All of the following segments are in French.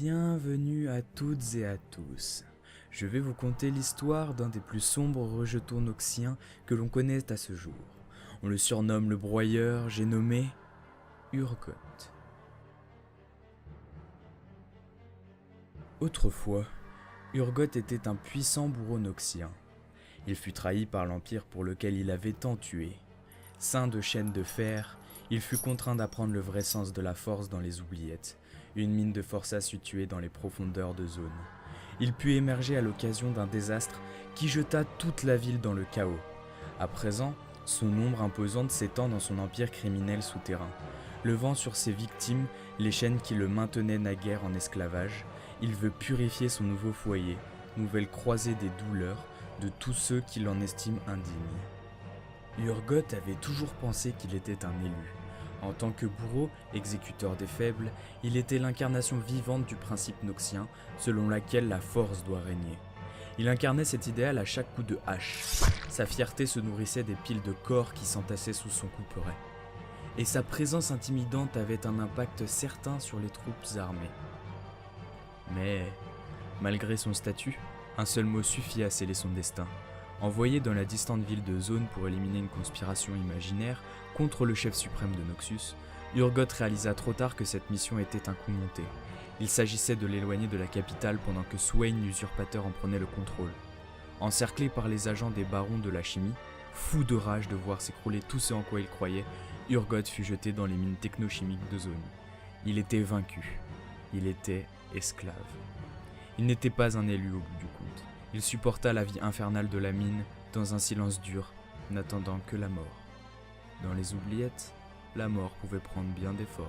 Bienvenue à toutes et à tous. Je vais vous conter l'histoire d'un des plus sombres rejetons noxiens que l'on connaisse à ce jour. On le surnomme le broyeur, j'ai nommé Urgot. Autrefois, Urgot était un puissant bourreau noxien. Il fut trahi par l'empire pour lequel il avait tant tué. Ceint de chaînes de fer, il fut contraint d'apprendre le vrai sens de la force dans les oubliettes, une mine de forçats située dans les profondeurs de Zone. Il put émerger à l'occasion d'un désastre qui jeta toute la ville dans le chaos. À présent, son ombre imposante s'étend dans son empire criminel souterrain. Levant sur ses victimes les chaînes qui le maintenaient naguère en esclavage, il veut purifier son nouveau foyer, nouvelle croisée des douleurs de tous ceux qui l'en estiment indigne. Urgot avait toujours pensé qu'il était un élu. En tant que bourreau, exécuteur des faibles, il était l'incarnation vivante du principe noxien, selon laquelle la force doit régner. Il incarnait cet idéal à chaque coup de hache. Sa fierté se nourrissait des piles de corps qui s'entassaient sous son couperet. Et sa présence intimidante avait un impact certain sur les troupes armées. Mais, malgré son statut, un seul mot suffit à sceller son destin. Envoyé dans la distante ville de Zone pour éliminer une conspiration imaginaire contre le chef suprême de Noxus, Urgot réalisa trop tard que cette mission était un coup monté. Il s'agissait de l'éloigner de la capitale pendant que Swain l'usurpateur en prenait le contrôle. Encerclé par les agents des barons de la chimie, fou de rage de voir s'écrouler tout ce en quoi il croyait, Urgot fut jeté dans les mines technochimiques de Zone. Il était vaincu. Il était esclave. Il n'était pas un élu au bout du compte. Il supporta la vie infernale de la mine dans un silence dur, n'attendant que la mort. Dans les oubliettes, la mort pouvait prendre bien des formes.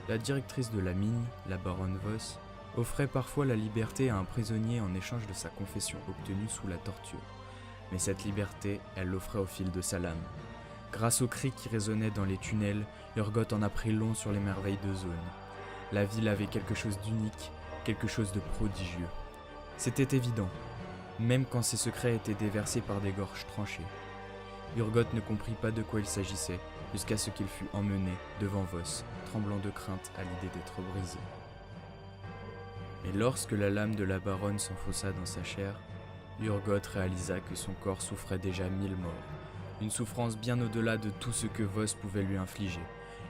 La directrice de la mine, la baronne Voss, offrait parfois la liberté à un prisonnier en échange de sa confession obtenue sous la torture. Mais cette liberté, elle l'offrait au fil de sa lame. Grâce aux cris qui résonnaient dans les tunnels, Urgot en apprit long sur les merveilles de Zone. La ville avait quelque chose d'unique, quelque chose de prodigieux. C'était évident, même quand ses secrets étaient déversés par des gorges tranchées. Urgot ne comprit pas de quoi il s'agissait, jusqu'à ce qu'il fût emmené devant Voss, tremblant de crainte à l'idée d'être brisé. Mais lorsque la lame de la baronne s'enfonça dans sa chair, Urgot réalisa que son corps souffrait déjà 1000 morts, une souffrance bien au-delà de tout ce que Voss pouvait lui infliger.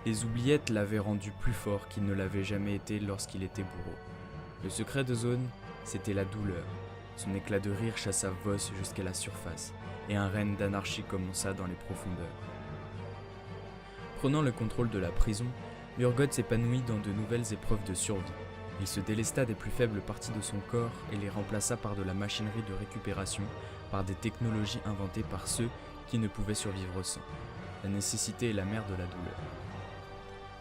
Les oubliettes l'avaient rendu plus fort qu'il ne l'avait jamais été lorsqu'il était bourreau. Le secret de Zone, c'était la douleur. Son éclat de rire chassa Voss jusqu'à la surface, et un règne d'anarchie commença dans les profondeurs. Prenant le contrôle de la prison, Urgot s'épanouit dans de nouvelles épreuves de survie. Il se délesta des plus faibles parties de son corps et les remplaça par de la machinerie de récupération, par des technologies inventées par ceux qui ne pouvaient survivre sans. La nécessité est la mère de la douleur.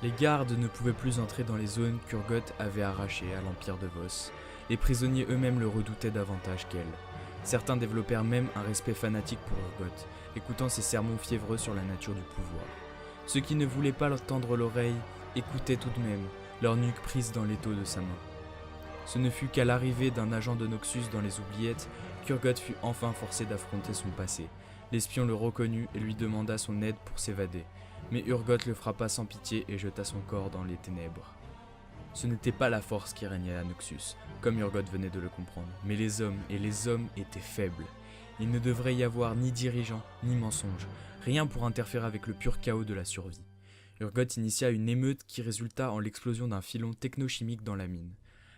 Les gardes ne pouvaient plus entrer dans les zones qu'Urgot avait arrachées à l'empire de Voss. Les prisonniers eux-mêmes le redoutaient davantage qu'elle. Certains développèrent même un respect fanatique pour Urgot, écoutant ses sermons fiévreux sur la nature du pouvoir. Ceux qui ne voulaient pas leur tendre l'oreille écoutaient tout de même, leur nuque prise dans l'étau de sa main. Ce ne fut qu'à l'arrivée d'un agent de Noxus dans les oubliettes qu'Urgot fut enfin forcé d'affronter son passé. L'espion le reconnut et lui demanda son aide pour s'évader. Mais Urgot le frappa sans pitié et jeta son corps dans les ténèbres. Ce n'était pas la force qui régnait à Noxus, comme Urgot venait de le comprendre, mais les hommes, et les hommes étaient faibles. Il ne devrait y avoir ni dirigeant, ni mensonge, rien pour interférer avec le pur chaos de la survie. Urgot initia une émeute qui résulta en l'explosion d'un filon technochimique dans la mine.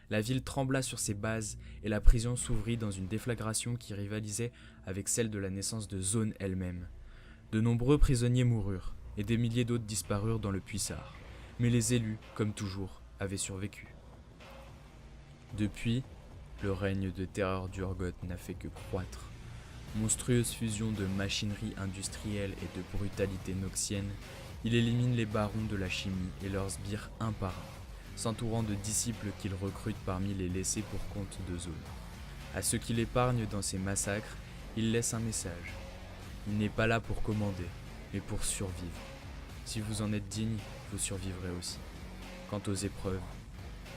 La ville trembla sur ses bases et la prison s'ouvrit dans une déflagration qui rivalisait avec celle de la naissance de Zone elle-même. De nombreux prisonniers moururent, et des milliers d'autres disparurent dans le puissard. Mais les élus, comme toujours, avaient survécu. Depuis, le règne de terreur d'Urgot n'a fait que croître. Monstrueuse fusion de machinerie industrielle et de brutalité noxienne, il élimine les barons de la chimie et leurs sbires un par un, s'entourant de disciples qu'il recrute parmi les laissés pour compte de Zone. À ceux qu'il épargne dans ses massacres, il laisse un message. Il n'est pas là pour commander, mais pour survivre. Si vous en êtes digne, vous survivrez aussi. Quant aux épreuves,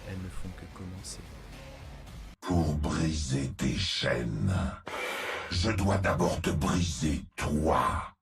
elles ne font que commencer. Pour briser tes chaînes, je dois d'abord te briser toi.